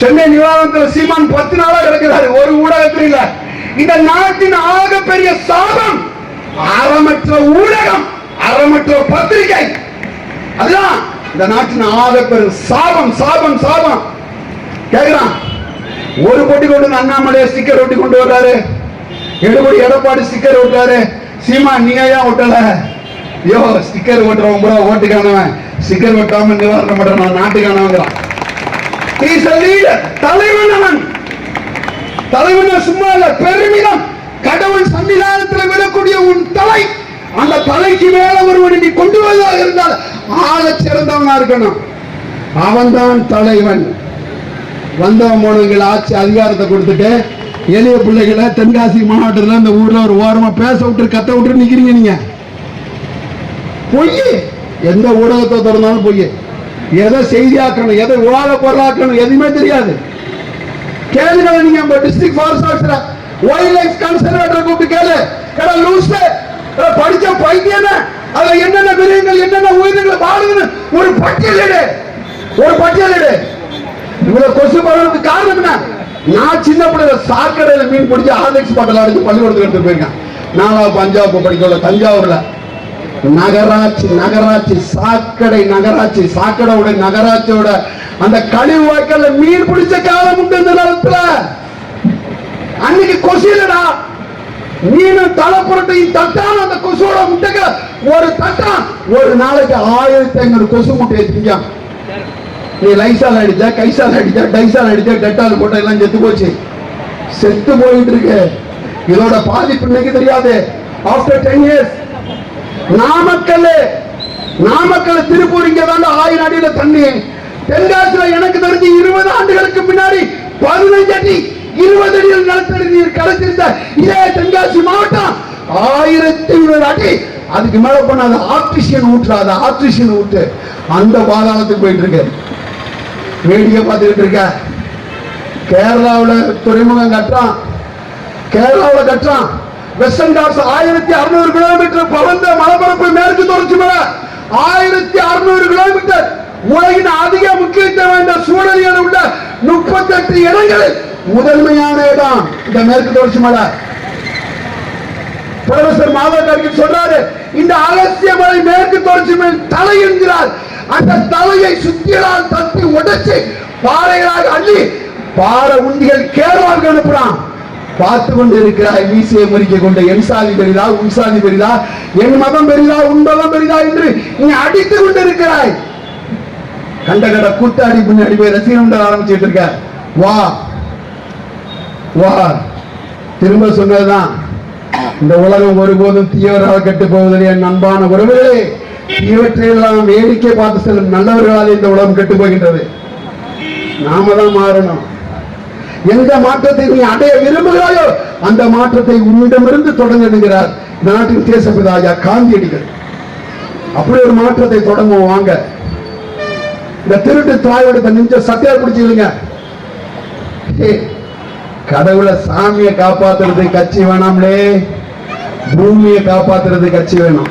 சென்னை நிவாரணத்தில் சீமான் 10 நாளா கிடக்கிறாரு, ஒரு ஊடகத்தில் இல்ல. இந்த நாட்டின் ஆகப்பெரிய சாபம் அறமற்ற ஊடகம், அறமற்ற பத்திரிகை. அதுதான் இந்த நாட்டின் ஆகப்பெரிய சாபம் சாபம் சாபம். கேட்கிறான், ஒரு போட்டி கொண்டு அண்ணாமலை ஸ்டிக்கர் ஒட்டி கொண்டு வர்றாரு, எடுபடி எடப்பாடி ஸ்டிக்கர் ஒட்டுறாரு. சீமா நீங்க ஏன் ஒட்டல? ஐயோ ஸ்டிக்கர் ஓட்டுறவன் கூட ஓட்டுக்கானவன், ஸ்டிக்கர் ஒட்டாம நிவாரணம் பண்றான், நாட்டுக்கானவங்கிறான். தலைவன் அவன். தலைவன் சும்மா இல்ல, பெருமிதம். கடவுள் சன்னிதானத்தில் விடக்கூடிய உன் தலை, அந்த தலைக்கு மேல ஒருவனை நீ கொண்டு வருவதாக இருந்தால் ஆக சிறந்தவனா இருக்கணும். அவன் தான் தலைவன். வந்தவன் போனவங்களை ஆட்சி அதிகாரத்தை கொடுத்துட்டு எளிய பிள்ளைகளை தென்காசி மாவட்டத்தில் இந்த ஊர்ல ஒரு ஓரமா பேச விட்டு கத்த விட்டு நிக்கிறீங்க. நீங்க பொய், எந்த ஊடகத்தை திறந்தாலும் பொய். எதை செய்தியாக்கணும், எதை விவாத பொருளாக்கணும், எதுவுமே தெரியாது. கேளுங்க, நீங்க district forest officer, wild life conservator கூப்பிட்டு கேளு. கடை லூஸ் படிச்ச பைத்தியமே, அதுல என்னென்ன மிருகங்கள் என்னென்ன உயிரினங்கள் வாழுதுன்னு ஒரு பட்டியலிடு, ஒரு பட்டியலிடு. இவ்வளவு கொசு பரவலுக்கு காரணம் என்ன? நான் சின்ன பிள்ளை சாக்கடையில மீன் பிடிச்சி ஆர்எக்ஸ் பாட்டில் அடிச்சு பள்ளிக்கூடத்துக்கு எடுத்து போயிருக்கேன். 4வது 5வது படிக்கல தஞ்சாவூர்ல நகராட்சி நகராட்சி சாக்கடை நகராட்சி சாக்கடையோட நகராட்சியோட அந்த கழிவு வாய்க்கால மீன் பிடிச்ச காலம் உண்டு. இந்த நேரத்துல அன்னைக்கு கொசு இல்லடா, மீன் தலைப்புறட்டையும் தட்டான அந்த கொசுவோட முட்டைக்கு ஒரு தட்டான் ஒரு நாளைக்கு 1500 கொசு முட்டையை திங்கான். நீ லைசால் அடிச்ச, கைசால் அடிச்ச, டைசால் அடிச்ச, டெட்டால் போட்ட எல்லாம் செத்து போச்சு, செத்து போயிட்டு இருக்கு. இதோட பாதிப்பு இன்னைக்கு தெரியாது. ஆஃப்டர் 10 இயர்ஸ் நாமக்கல் திருப்பூர் இங்க தான் 1000 அடியில தண்ணி. தென்காசியில எனக்கு தெரிஞ்சு 20 ஆண்டுகளுக்கு முன்னாடி 15 அடி 20 அடியில் நிலத்தடி நீர் கிடைச்சிருந்த இதே தென்காசி மாவட்டம் 1200 அடி. அதுக்கு மேல போன அது ஆர்டிசியன் ஊற்று, அது ஆர்டிசியன் ஊற்று அந்த பாதாளத்துக்கு போயிட்டு இருக்கு. வேடிக்கை பார்த்துக்கிட்டு இருக்க. கேரளாவில் துறைமுகம் கட்டுறான், கேரளாவில் கட்டுறான். வெஸ்டர்ன் காட்ஸ் 1600 கிலோமீட்டர் பரந்த மலைப்பரப்பு மேற்கு தொடர்ச்சி மலை 1600 கிலோமீட்டர். உலகின் அதிக முக்கியத்துவம் வாய்ந்த சூழலில் உள்ள 38 இடங்களில் முதன்மையான இடம் இந்த மேற்கு தொடர்ச்சி மலை. புரொஃபசர் மாதவ சொல்றாரு, இந்த அகஸ்திய மலை மேற்கு தொடர்ச்சி மலை தலை என்கிறார். அந்த தலையை சுத்தியலால் தட்டி உடைச்சு பாறைகளாக அள்ளி பாறை உண்டிகள் கேரளாவுக்கு அனுப்புறான். பார்த்து கொண்டு இருக்கிறாய். வீசியை முறிக்க கொண்டு என் சாதி பெரிதா, உன் சாதி பெரிதா, என் மதம் பெரிதா, உன் மதம் பெரிதா என்று நீ அடித்துக் கொண்டு இருக்கிறாய். கண்ட கட கூத்தாடி பின்னாடி போய் ரசிகன் ஆரம்பிச்சுட்டு இருக்க. வா வா, திரும்ப சொன்னதுதான், இந்த உலகம் ஒருபோதும் தீவிரவாத கெட்டு போவதில்லை. என் அன்பான உறவுகளே, இவற்றையெல்லாம் வேடிக்கை பார்த்து செல்லும் நல்லவர்களால் இந்த உலகம் கெட்டு போகின்றது. நாம தான் மாறணும். எந்த மாற்றத்தை நீ அடைய விரும்புகிறாயோ அந்த மாற்றத்தை உன்னிடமிருந்து தொடங்க என்கிறார் நாட்டின் தேசப்பிதா ஐயா காந்தியடிகள். அப்படி ஒரு மாற்றத்தை தொடங்குவோம் வாங்க. இந்த திருட்டு தாயோட நெஞ்ச சத்தியா பிடிச்சிருங்க. கடவுளை சாமியை காப்பாத்துறது கட்சி வேணாம்லே, பூமியை காப்பாத்துறது கட்சி வேணும்.